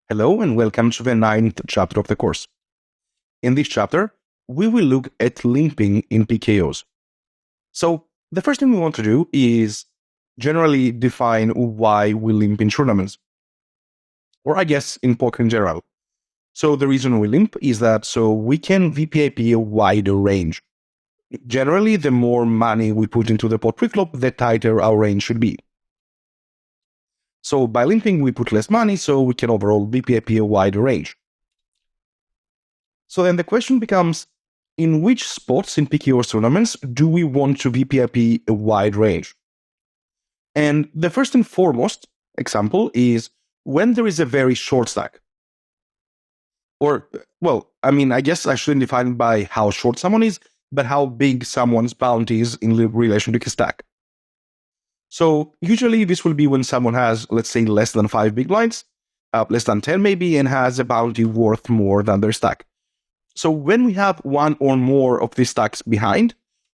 Hello and welcome to the ninth chapter of the course. In this chapter, we will look at limping in PKOs. So the first thing we want to do is generally define why we limp in tournaments, or I guess in poker in general. So the reason we limp is that so we can VPIP a wider range. Generally, the more money we put into the pot pre-flop, the tighter our range should be. So by limping, we put less money, so we can overall VPIP a wider range. So then the question becomes, in which spots in PKO tournaments do we want to VPIP a wide range? And the first and foremost example is when there is a very short stack. Or, well, I guess I shouldn't define by how short someone is, but how big someone's bounty is in relation to his stack. So usually this will be when someone has, let's say, less than 5 big blinds, less than 10 maybe, and has a bounty worth more than their stack. So when we have one or more of these stacks behind,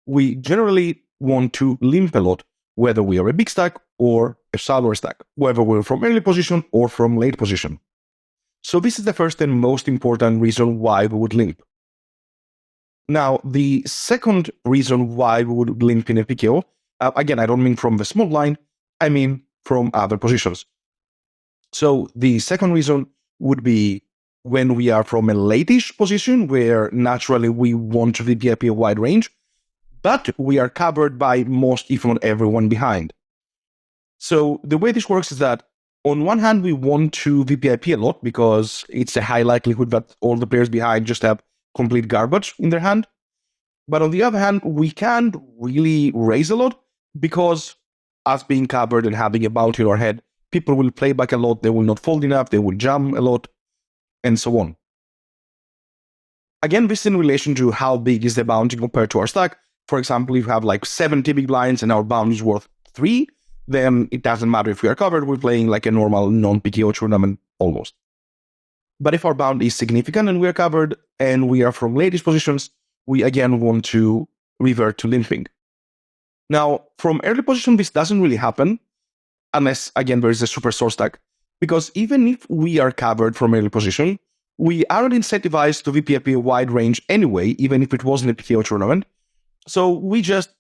we generally want to limp a lot, whether we are a big stack or a shallower stack, whether we're from early position or from late position. So this is the first and most important reason why we would limp. Now, the second reason why we would limp in a PKO, again, I don't mean from the small blind, I mean from other positions. So the second reason would be when we are from a late-ish position where naturally we want to VPIP a wide range, but we are covered by most, if not everyone behind. So the way this works is that on one hand, we want to VPIP a lot because it's a high likelihood that all the players behind just have complete garbage in their hand. But on the other hand, we can't really raise a lot because us being covered and having a bounty in our head, people will play back a lot, they will not fold enough, they will jam a lot, and so on. Again, this is in relation to how big is the bounty compared to our stack. For example, if we have like 70 big blinds and our bounty is worth 3, then it doesn't matter if we are covered, we're playing like a normal non-PKO tournament almost. But if our bounty is significant and we are covered and we are from late positions, we again want to revert to limping. Now, from early position, this doesn't really happen unless, again, there is a super source stack. Because even if we are covered from early position, we aren't incentivized to VPIP a wide range anyway, even if it wasn't a PKO tournament. So we just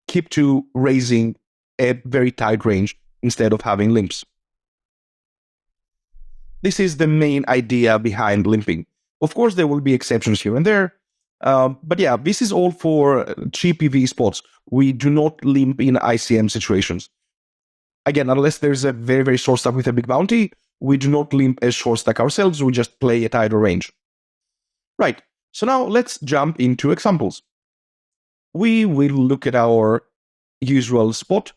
keep to raising a very tight range instead of having limps. This is the main idea behind limping. Of course, there will be exceptions here and there. But yeah, this is all for cheap EV spots. We do not limp in ICM situations. Again, unless there's a very, very short stack with a big bounty, we do not limp a short stack ourselves, we just play a tighter range. Right, so now let's jump into examples. We will look at our usual spot.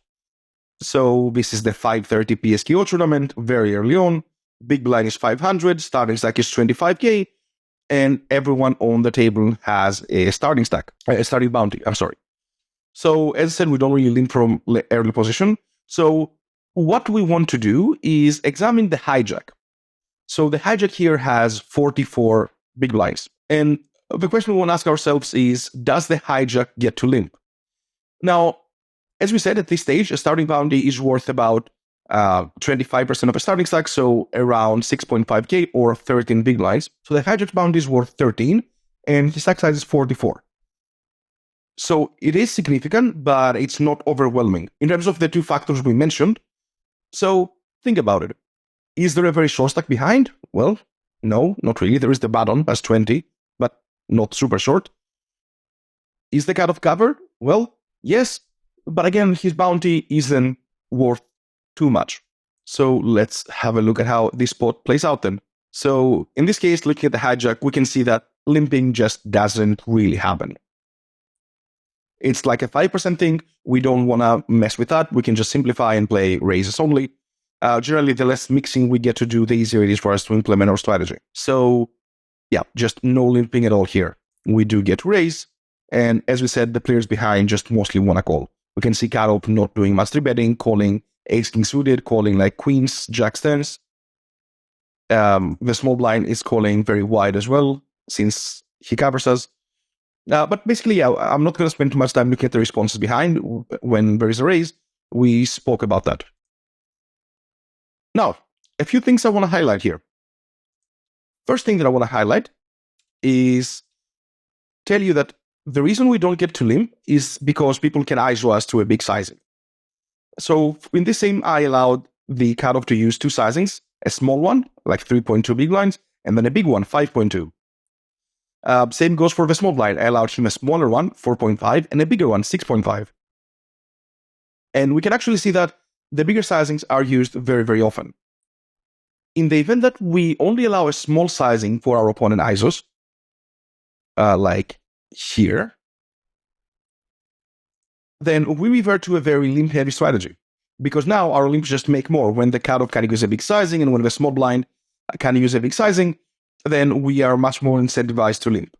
So this is the 530 PSKO tournament, very early on. Big blind is 500, starting stack is 25k, and everyone on the table has a starting bounty, I'm sorry. So as I said, we don't really limp from early position. So what we want to do is examine the hijack. So the hijack here has 44 big blinds. And the question we want to ask ourselves is, does the hijack get to limp? Now, as we said, at this stage, a starting bounty is worth about 25% of a starting stack, so around 6.5k or 13 big blinds. So the hijack bounty is worth 13, and the stack size is 44. So it is significant, but it's not overwhelming in terms of the two factors we mentioned. So think about it. Is there a very short stack behind? Well, no, not really. There is the button as 20, but not super short. Is the cutoff covered? Well, yes, but again, his bounty isn't worth too much. So let's have a look at how this spot plays out then. So in this case, looking at the hijack, we can see that limping just doesn't really happen. It's like a 5% thing. We don't want to mess with that. We can just simplify and play raises only. Generally, the less mixing we get to do, the easier it is for us to implement our strategy. So yeah, just no limping at all here. We do get to raise. And as we said, the players behind just mostly want to call. We can see cutoff not doing much betting, calling ace-king suited, calling like queens, jacks, tens. The small blind is calling very wide as well, since he covers us. But basically, yeah, I'm not going to spend too much time looking at the responses behind when there is a raise. We spoke about that. Now, a few things I want to highlight here. First thing that I want to highlight is tell you that the reason we don't get to limp is because people can ISO us to a big sizing. So in this same, I allowed the cutoff to use two sizings, a small one, like 3.2 big blinds, and then a big one, 5.2. Same goes for the small blind. I allowed him a smaller one, 4.5, and a bigger one, 6.5. And we can actually see that the bigger sizings are used very, very often. In the event that we only allow a small sizing for our opponent ISOs, like here, then we revert to a very limp-heavy strategy. Because now our limps just make more. When the cutoff can use a big sizing and when the small blind can use a big sizing, then we are much more incentivized to limp.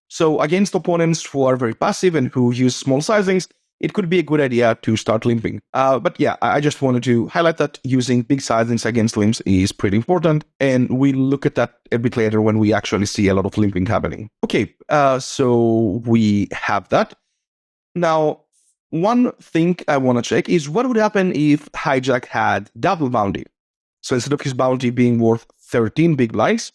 So against opponents who are very passive and who use small sizings, it could be a good idea to start limping. But yeah, I just wanted to highlight that using big sizings against limps is pretty important. And we'll look at that a bit later when we actually see a lot of limping happening. Okay, so we have that. Now, one thing I want to check is what would happen if Hijack had double bounty. So instead of his bounty being worth 13 big blinds,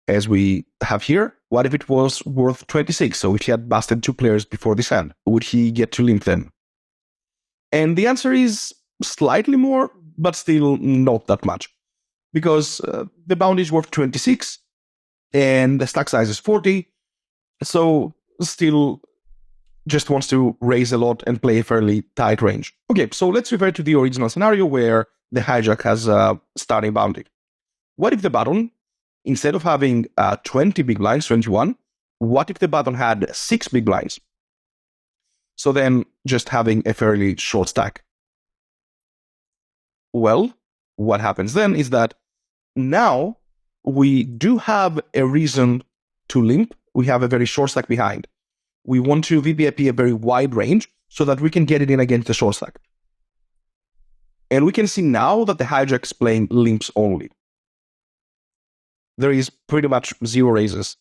as we have here, what if it was worth 26? So if he had busted two players before this hand, would he get to limp then? And the answer is slightly more, but still not that much. Because the bounty is worth 26, and the stack size is 40, so still just wants to raise a lot and play a fairly tight range. Okay, so let's revert to the original scenario where the Hijack has a starting bounty. What if the button, instead of having 20 big blinds, 21, what if the button had 6 big blinds? So then just having a fairly short stack. Well, what happens then is that now we do have a reason to limp. We have a very short stack behind. We want to VPIP a very wide range so that we can get it in against the short stack. And we can see now that the Hijack is playing limps only. There is pretty much 0 raises.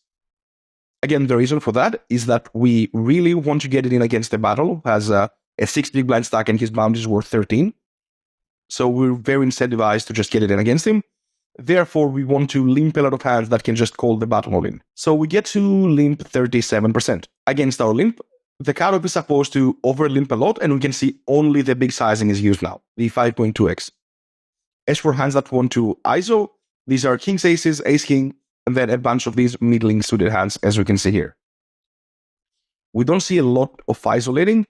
Again, the reason for that is that we really want to get it in against the battle who has a 6 big blind stack and his bounty is worth 13. So we're very incentivized to just get it in against him. Therefore, we want to limp a lot of hands that can just call the battle all in. So we get to limp 37%. Against our limp, the cutoff is supposed to over limp a lot, and we can see only the big sizing is used now, the 5.2x. As for hands that want to ISO, these are kings, aces, ace, king, and then a bunch of these middling suited hands, as we can see here. We don't see a lot of isolating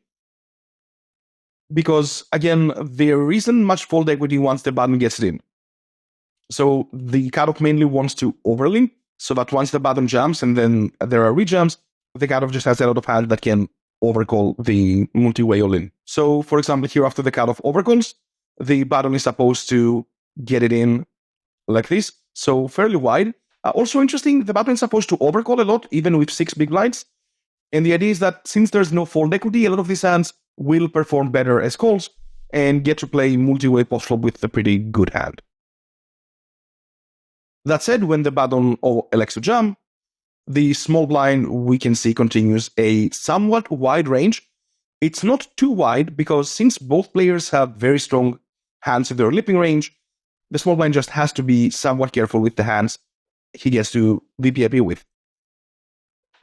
because, again, there isn't much fold equity once the button gets it in. So the cutoff mainly wants to overlimp, so that once the button jumps and then there are rejumps, the cutoff just has a lot of hands that can overcall the multi-way all-in. So, for example, here after the cutoff overcalls, the button is supposed to get it in like this, so fairly wide. Also interesting, the button is supposed to overcall a lot, even with 6 big blinds. And the idea is that since there's no fold equity, a lot of these hands will perform better as calls and get to play multi-way postflop with a pretty good hand. That said, when the button elects to jump, the small blind we can see continues a somewhat wide range. It's not too wide because since both players have very strong hands in their limping range, the small blind just has to be somewhat careful with the hands he gets to VPIP with.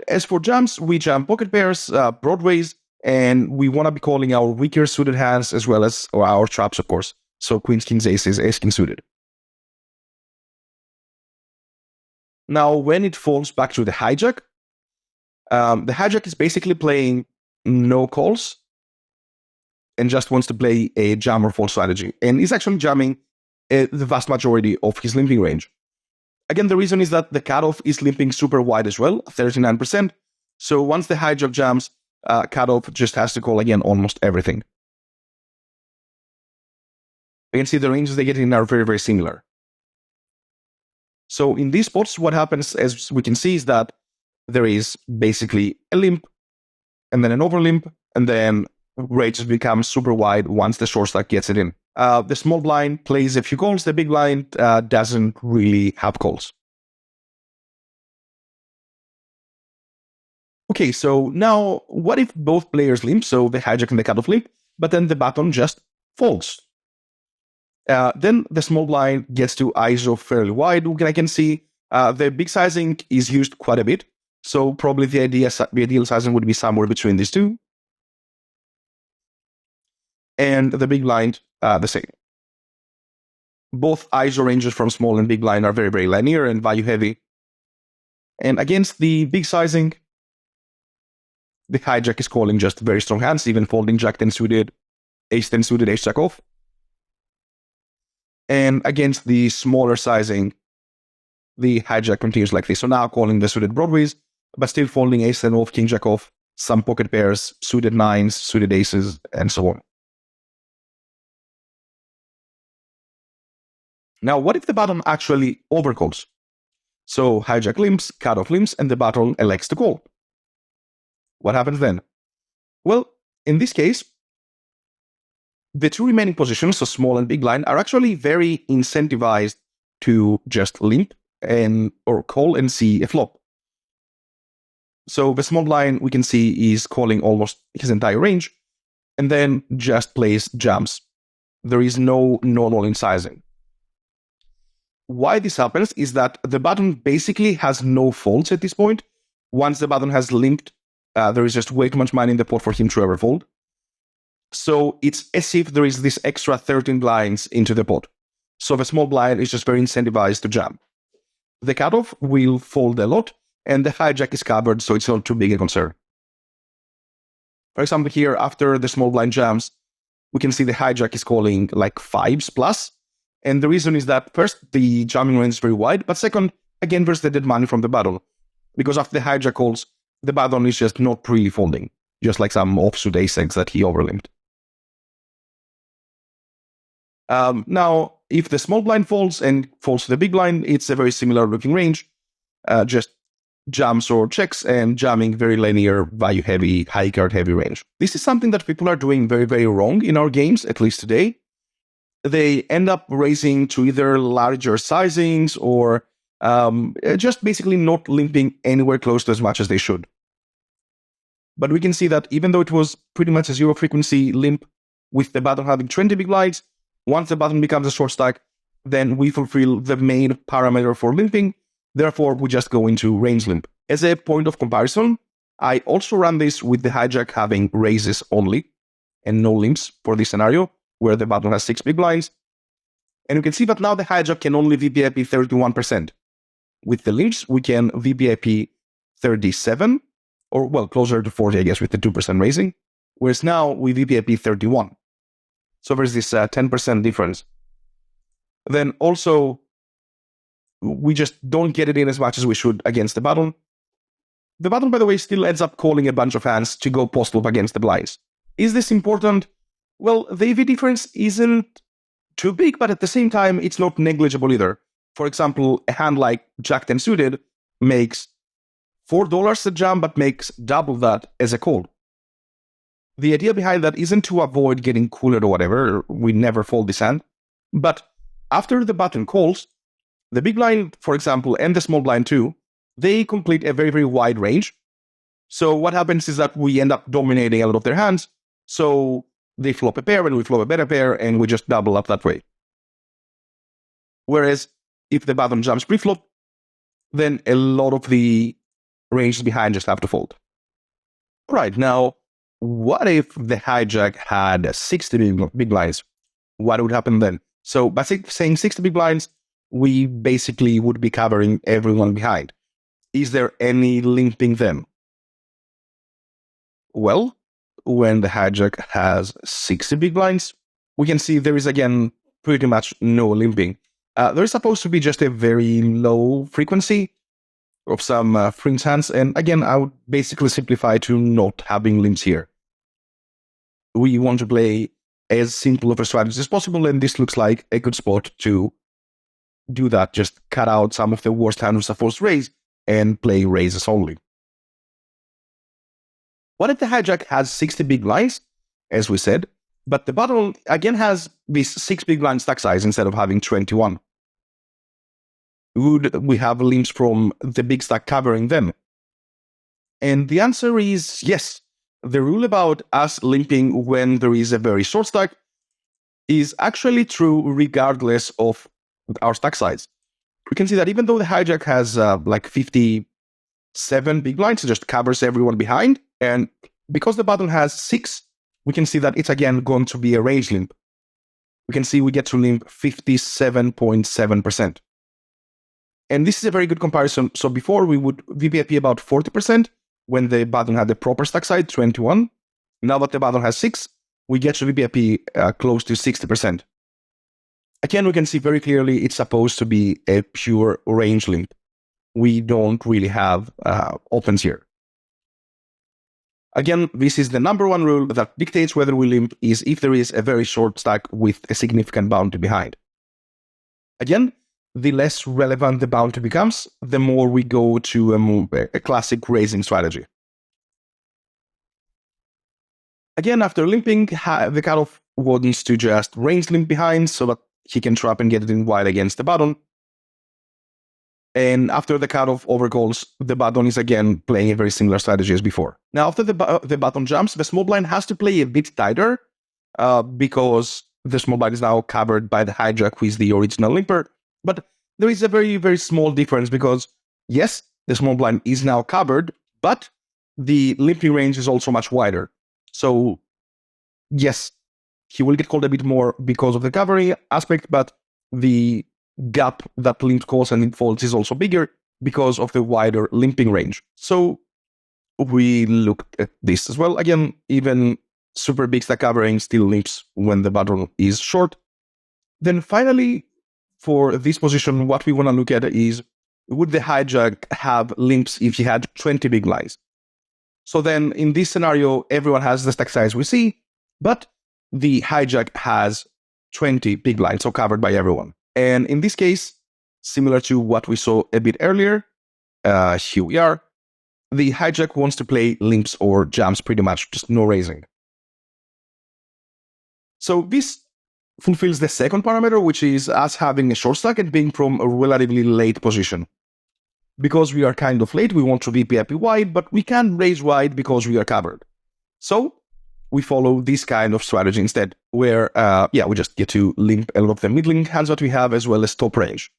As for jumps, we jump pocket pairs, broadways, and we want to be calling our weaker suited hands as well as our traps, of course. So queens, kings, aces, ace, king suited. Now, when it falls back to the Hijack is basically playing no calls and just wants to play a jam or fold strategy. And he's actually jamming the vast majority of his limping range. Again, the reason is that the cutoff is limping super wide as well, 39%. So once the Hijack jams, cutoff just has to call again almost everything. You can see the ranges they get in are very, very similar. So in these spots, what happens, as we can see, is that there is basically a limp, and then an overlimp, and then ranges become super wide once the short stack gets it in. The small blind plays a few calls, the big blind doesn't really have calls. Okay, so now what if both players limp, so the Hijack and the cutoff limp, but then the button just folds? Then the small blind gets to ISO fairly wide. I can see The big sizing is used quite a bit, so probably the ideal sizing would be somewhere between these two. And the big blind, the same. Both ISO ranges from small and big blind are very, very linear and value heavy. And against the big sizing, the hijack is calling just very strong hands, even folding Jack 10 suited, Ace 10 suited, Ace Jack off. And against the smaller sizing, the hijack continues like this. So now calling the suited broadways, but still folding Ace 10 off, King Jack off, some pocket pairs, suited nines, suited aces, and so on. Now, what if the button actually overcalls? So hijack limps, cutoff limps, and the button elects to call. What happens then? Well, in this case, the two remaining positions, so small and big blind, are actually very incentivized to just limp or call and see a flop. So the small blind, we can see, is calling almost his entire range, and then just plays jams. There is no normal in sizing. Why this happens is that the button basically has no folds at this point. Once the button has limped, there is just way too much money in the pot for him to ever fold. So it's as if there is this extra 13 blinds into the pot. So the small blind is just very incentivized to jam. The cutoff will fold a lot, and the hijack is covered, so it's not too big a concern. For example, here, after the small blind jams, we can see the hijack is calling like fives plus. And the reason is that, first, the jamming range is very wide, but second, again, there's the dead money from the button. Because after the hijack calls, the button is just not pre-folding, just like some offsuit ace-x that he overlimped. Now, if the small blind folds and folds to the big blind, it's a very similar looking range, just jams or checks and jamming very linear, value-heavy, high-card-heavy range. This is something that people are doing very, very wrong in our games, at least today. They end up raising to either larger sizings or just basically not limping anywhere close to as much as they should. But we can see that even though it was pretty much a zero frequency limp with the button having 20 big blinds, once the button becomes a short stack, then we fulfill the main parameter for limping. Therefore, we just go into range limp. As a point of comparison, I also run this with the hijack having raises only and no limps for this scenario, where the button has 6 big blinds. And you can see that now the hijack can only VPIP 31%. With the limps, we can VPIP 37, or well, closer to 40, I guess, with the 2% raising, whereas now we VPIP 31. So there's this 10% difference. Then also, we just don't get it in as much as we should against the button. The button, by the way, still ends up calling a bunch of hands to go post-flop against the blinds. Is this important? Well, the EV difference isn't too big, but at the same time, it's not negligible either. For example, a hand like Jack 10 suited makes $4 a jam, but makes double that as a call. The idea behind that isn't to avoid getting cooler or whatever. We never fold this hand. But after the button calls, the big blind, for example, and the small blind too, they complete a very, very wide range. So what happens is that we end up dominating a lot of their hands. So they flop a pair and we flop a better pair and we just double up that way. Whereas if the button jumps pre-flop, then a lot of the ranges behind just have to fold. All right, now, what if the hijack had 60 big blinds? What would happen then? So by saying 60 big blinds, we basically would be covering everyone behind. Is there any limping then? Well, when the hijack has 60 big blinds, we can see there is again pretty much no limping. There's supposed to be just a very low frequency of some fringe hands, and again, I would basically simplify to not having limps here. We want to play as simple of a strategy as possible, and this looks like a good spot to do that. Just cut out some of the worst hands with a forced raise and play raises only. What if the hijack has 60 big blinds, as we said, but the button again has this 6 big blind stack size instead of having 21? Would we have limps from the big stack covering them? And the answer is yes. The rule about us limping when there is a very short stack is actually true regardless of our stack size. we can see that even though the hijack has like 57 big blinds, it just covers everyone behind. And because the button has 6, we can see that it's again going to be a range limp. We can see we get to limp 57.7%. And this is a very good comparison. So before we would VPIP about 40% when the button had the proper stack size, 21. Now that the button has 6, we get to VPIP close to 60%. Again, we can see very clearly it's supposed to be a pure range limp. We don't really have opens here. Again, this is the number one rule that dictates whether we limp is if there is a very short stack with a significant bounty behind. Again, the less relevant the bounty becomes, the more we go to a classic raising strategy. Again, after limping, the cutoff wants to just range limp behind so that he can trap and get it in wide against the button. And after the cutoff overcalls, the button is again playing a very similar strategy as before. Now, after the button jumps, the small blind has to play a bit tighter because the small blind is now covered by the hijack, who is the original limper. But there is a very, very small difference because, yes, the small blind is now covered, but the limping range is also much wider. So, yes, he will get called a bit more because of the covering aspect, but the gap that limp calls and limp folds is also bigger because of the wider limping range. So we looked at this as well. Again, even super big stack covering still limps when the button is short. Then finally, for this position, what we want to look at is, would the hijack have limps if he had 20 big blinds? So then in this scenario, everyone has the stack size we see, but the hijack has 20 big blinds, so covered by everyone. And in this case, similar to what we saw a bit earlier, here we are, the hijack wants to play limps or jams pretty much, just no raising. So this fulfills the second parameter, which is us having a short stack and being from a relatively late position. Because we are kind of late, we want to VPIP wide, but we can't raise wide because we are covered. So we follow this kind of strategy instead, where, we just get to limp a lot of the middling hands that we have, as well as top range.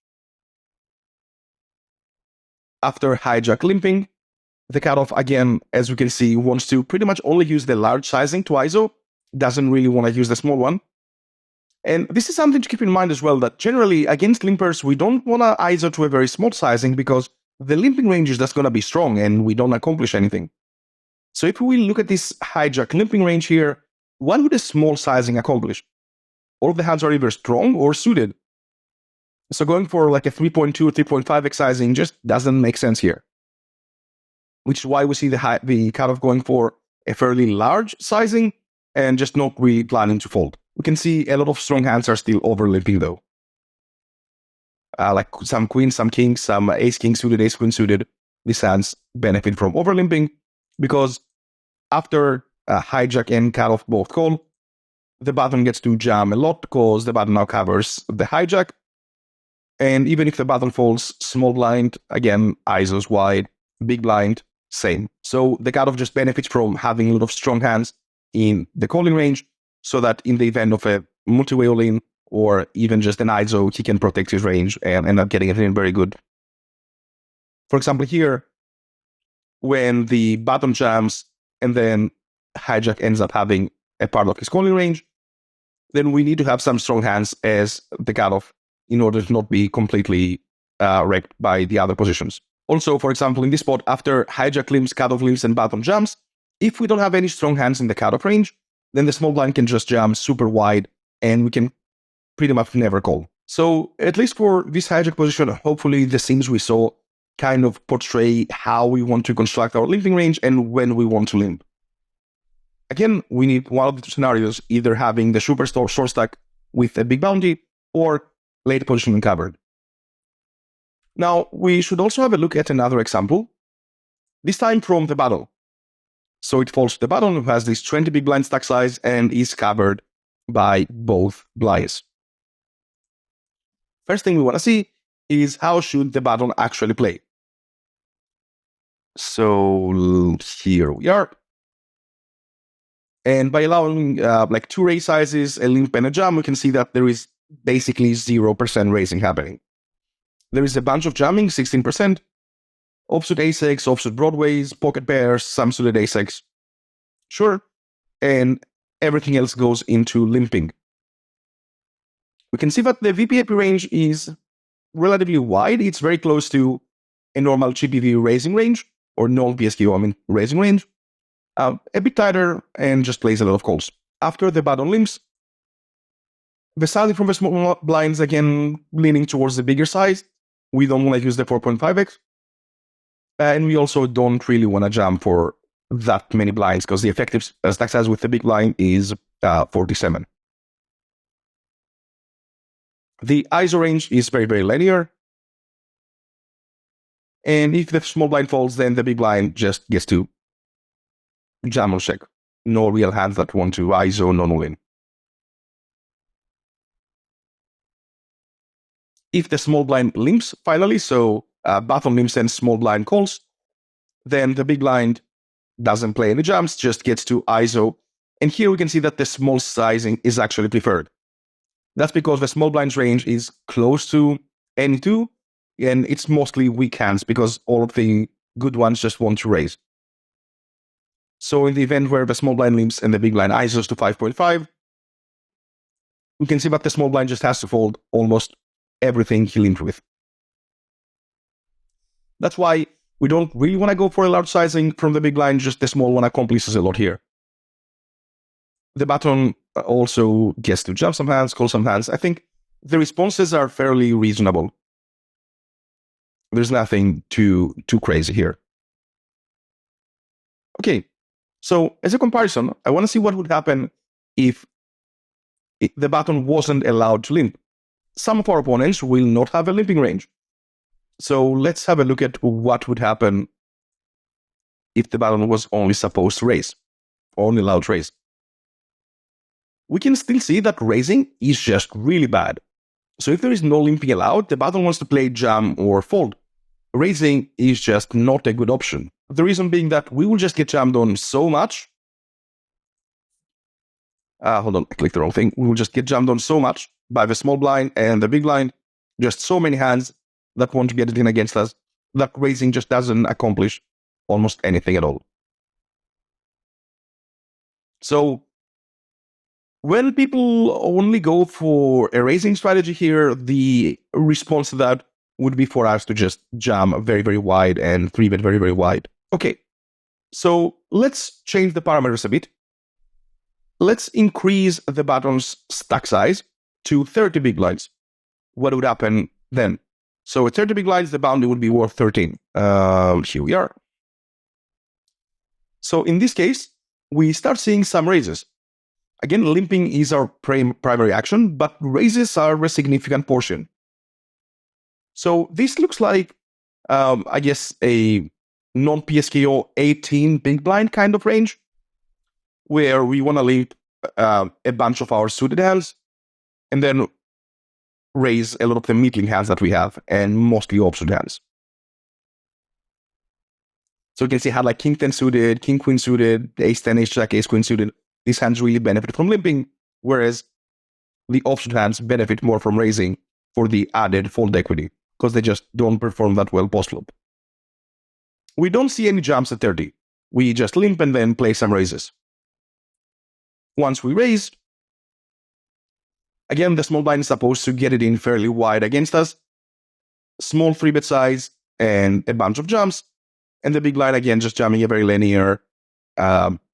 After hijack limping, the cutoff, again, as we can see, wants to pretty much only use the large sizing to ISO, doesn't really want to use the small one. And this is something to keep in mind as well, that generally against limpers, we don't want to ISO to a very small sizing because the limping range is just going to be strong and we don't accomplish anything. So if we look at this hijack limping range here, what would a small sizing accomplish? All of the hands are either strong or suited. So going for like a 3.2 or 3.5x sizing just doesn't make sense here. Which is why we see the cutoff going for a fairly large sizing and just not really planning to fold. We can see a lot of strong hands are still over limping though. Like some queens, some kings, some ace-king suited, ace-queen suited. These hands benefit from over limping because after hijack and cutoff both call, the button gets to jam a lot because the button now covers the hijack. And even if the button folds, small blind, again, ISOs wide, big blind, same. So the cutoff just benefits from having a lot of strong hands in the calling range so that in the event of a multi-way all-in or even just an ISO, he can protect his range and end up getting it in very good. For example, here, when the button jams and then hijack ends up having a part of his calling range, then we need to have some strong hands as the cutoff in order to not be completely wrecked by the other positions. Also, for example, in this spot, after hijack limps, cutoff limps, and button jumps, if we don't have any strong hands in the cutoff range, then the small blind can just jam super wide and we can pretty much never call. So at least for this hijack position, hopefully the sims we saw kind of portray how we want to construct our limping range and when we want to limp. Again, we need one of the two scenarios, either having the superstar short stack with a big bounty or late position uncovered. Now, we should also have a look at another example, this time from the battle. So it falls to the button who has this 20 big blind stack size and is covered by both blinds. First thing we want to see is how should the button actually play. So here we are. And by allowing like two raise sizes, a limp and a jam, we can see that there is basically 0% raising happening. There is a bunch of jamming, 16%, offsuit ace-X, offsuit broadways, pocket pairs, some suited ace-X. Sure. And everything else goes into limping. We can see that the VPAP range is relatively wide. It's very close to a normal GPV raising range, or non-PSKO, raising range. A bit tighter and just plays a lot of calls. After the button limps, the sizing from the small blinds, again, leaning towards the bigger size. We don't want to use the 4.5x. And we also don't really want to jam for that many blinds because the effective stack size with the big blind is 47. The ISO range is very, very linear. And if the small blind falls, then the big blind just gets to jam or check. No real hands that want to ISO, no all in. If the small blind limps finally, so button limps and small blind calls, then the big blind doesn't play any jumps, just gets to ISO. And here we can see that the small sizing is actually preferred. That's because the small blind's range is close to N2, and it's mostly weak hands because all of the good ones just want to raise. So in the event where the small blind limps and the big blind ISOs to 5.5, we can see that the small blind just has to fold almost everything he limped with. That's why we don't really want to go for a large sizing from the big blind, just the small one accomplishes a lot here. The button also gets to jump some hands, call some hands. I think the responses are fairly reasonable. There's nothing too crazy here. Okay, so as a comparison, I want to see what would happen if the button wasn't allowed to limp. Some of our opponents will not have a limping range. So let's have a look at what would happen if the button was only supposed to raise, only allowed to raise. We can still see that raising is just really bad. So if there is no limping allowed, the button wants to play jam or fold. Raising is just not a good option. The reason being that we will just get jammed on so much. Hold on, I clicked the wrong thing. We will just get jammed on so much by the small blind and the big blind. Just so many hands that want to get it in against us, that raising just doesn't accomplish almost anything at all. So when people only go for a raising strategy here, the response to that would be for us to just jam very, very wide and 3-bet very, very wide. Okay, so let's change the parameters a bit. Let's increase the button's stack size to 30 big blinds. What would happen then? So at 30 big blinds, the bounty would be worth 13. Here we are. So in this case, we start seeing some raises. Again, limping is our primary action, but raises are a significant portion. So this looks like, I guess, a non-PSKO 18 big blind kind of range, where we want to limp a bunch of our suited hands, and then raise a lot of the middling hands that we have, and mostly offsuit hands. So you can see how like King 10 suited, King Queen suited, Ace 10, Ace Jack, Ace Queen suited. These hands really benefit from limping, whereas the offsuit hands benefit more from raising for the added fold equity, because they just don't perform that well post-flop. We don't see any jumps at 30. We just limp and then play some raises. Once we raise, again, the small blind is supposed to get it in fairly wide against us. Small 3-bet size and a bunch of jumps. And the big blind, again, just jamming a very linear,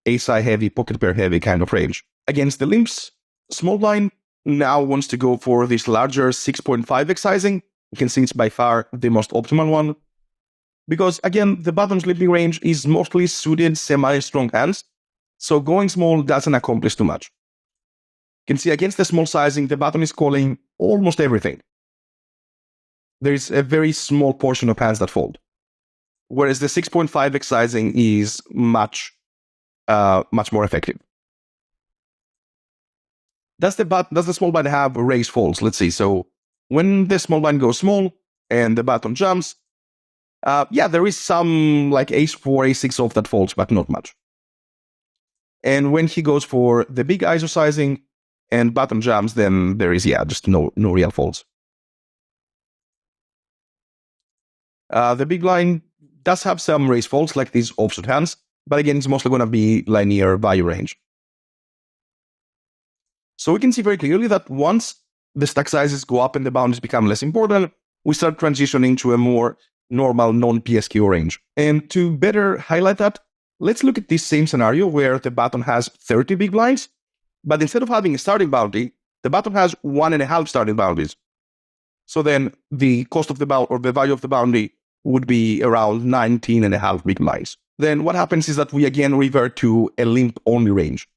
ace-high heavy, pocket pair heavy kind of range. Against the limps, small blind now wants to go for this larger 6.5x sizing. You can see it's by far the most optimal one. Because, again, the button's limping range is mostly suited semi-strong hands. So going small doesn't accomplish too much. You can see against the small sizing, the button is calling almost everything. There is a very small portion of hands that fold. Whereas the 6.5x sizing is much more effective. Does the small blind have raise folds? Let's see. So when the small blind goes small and the button jumps, yeah, there is some like ace 4, ace 6 off that folds, but not much. And when he goes for the big ISO sizing and button jumps, then there is, yeah, just no real folds. The big blind does have some raise faults like these offsuit hands, but again, it's mostly going to be linear value range. So we can see very clearly that once the stack sizes go up and the boundaries become less important, we start transitioning to a more normal non-PSQ range. And to better highlight that, let's look at this same scenario where the button has 30 big blinds, but instead of having a starting boundary, the button has 1.5 starting boundaries. So then the cost of the boundary or the value of the boundary would be around 19.5 big blinds. Then what happens is that we again revert to a limp only range.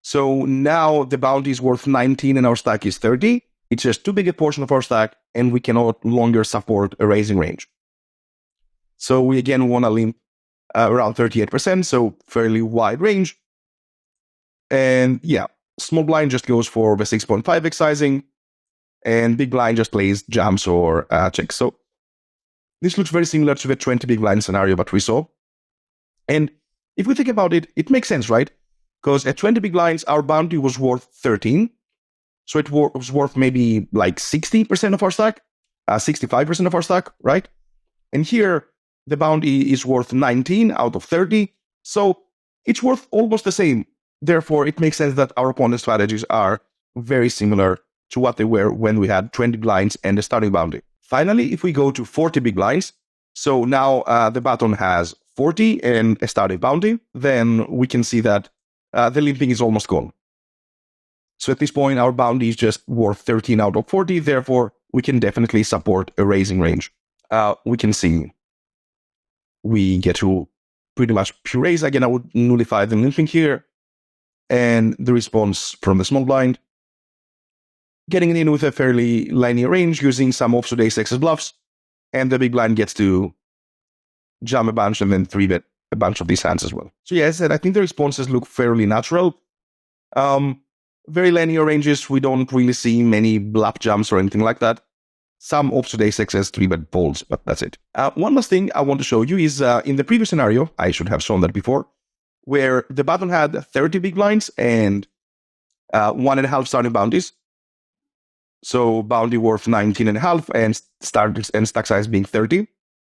So now the boundary is worth 19 and our stack is 30. It's just too big a portion of our stack and we cannot longer support a raising range. So we again want to limp around 38%, so fairly wide range. And yeah, small blind just goes for the 6.5x sizing, and big blind just plays jumps or checks. So this looks very similar to the 20 big blind scenario that we saw. And if we think about it, it makes sense, right? Because at 20 big blinds, our boundary was worth 13. So it was worth maybe like 60% of our stack, 65% of our stack, right? And here, the boundary is worth 19 out of 30. So it's worth almost the same. Therefore, it makes sense that our opponent's strategies are very similar to what they were when we had 20 blinds and the starting boundary. Finally, if we go to 40 big blinds, so now the button has 40 and a starting boundary, then we can see that the limping is almost gone. So at this point, our boundary is just worth 13 out of 40. Therefore, we can definitely support a raising range. We can see we get to pretty much pure raise. Again, I would nullify the limping here. And the response from the small blind, getting in with a fairly linear range using some offsuit ace-X bluffs. And the big blind gets to jam a bunch and then 3-bet a bunch of these hands as well. So yeah, as I said, I think the responses look fairly natural. Very linear ranges. We don't really see many bluff jumps or anything like that. Some offsuit ace-X 3-bet folds, but that's it. One last thing I want to show you is in the previous scenario, I should have shown that before, where the button had 30 big blinds and 1.5 starting boundaries. So boundary worth 19.5 and stack size being 30.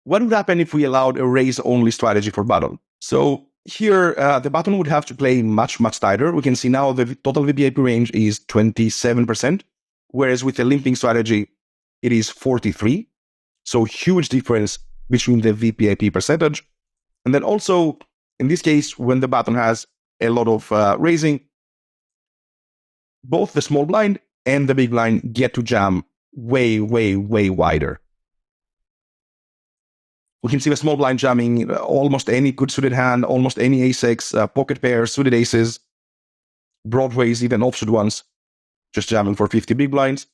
What would happen if we allowed a raise-only strategy for button? So here, the button would have to play much, much tighter. We can see now the total VPIP range is 27%, whereas with the limping strategy, it is 43. So huge difference between the VPIP percentage. And then also, in this case, when the button has a lot of raising, both the small blind and the big blind get to jam way, way, way wider. We can see the small blind jamming almost any good suited hand, almost any ace-X, pocket pairs, suited aces, broadways, even offsuit ones, just jamming for 50 big blinds.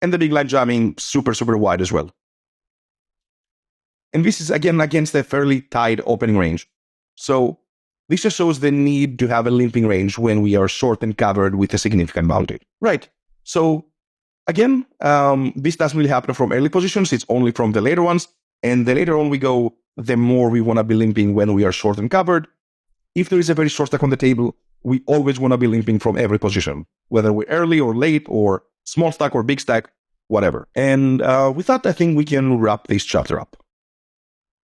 And the big blind jamming super, super wide as well. And this is, again, against a fairly tight opening range. So this just shows the need to have a limping range when we are short and covered with a significant boundary. Right. So again, this doesn't really happen from early positions. It's only from the later ones. And the later on we go, the more we want to be limping when we are short and covered. If there is a very short stack on the table, we always want to be limping from every position, whether we're early or late or small stack or big stack, whatever. And with that, I think we can wrap this chapter up.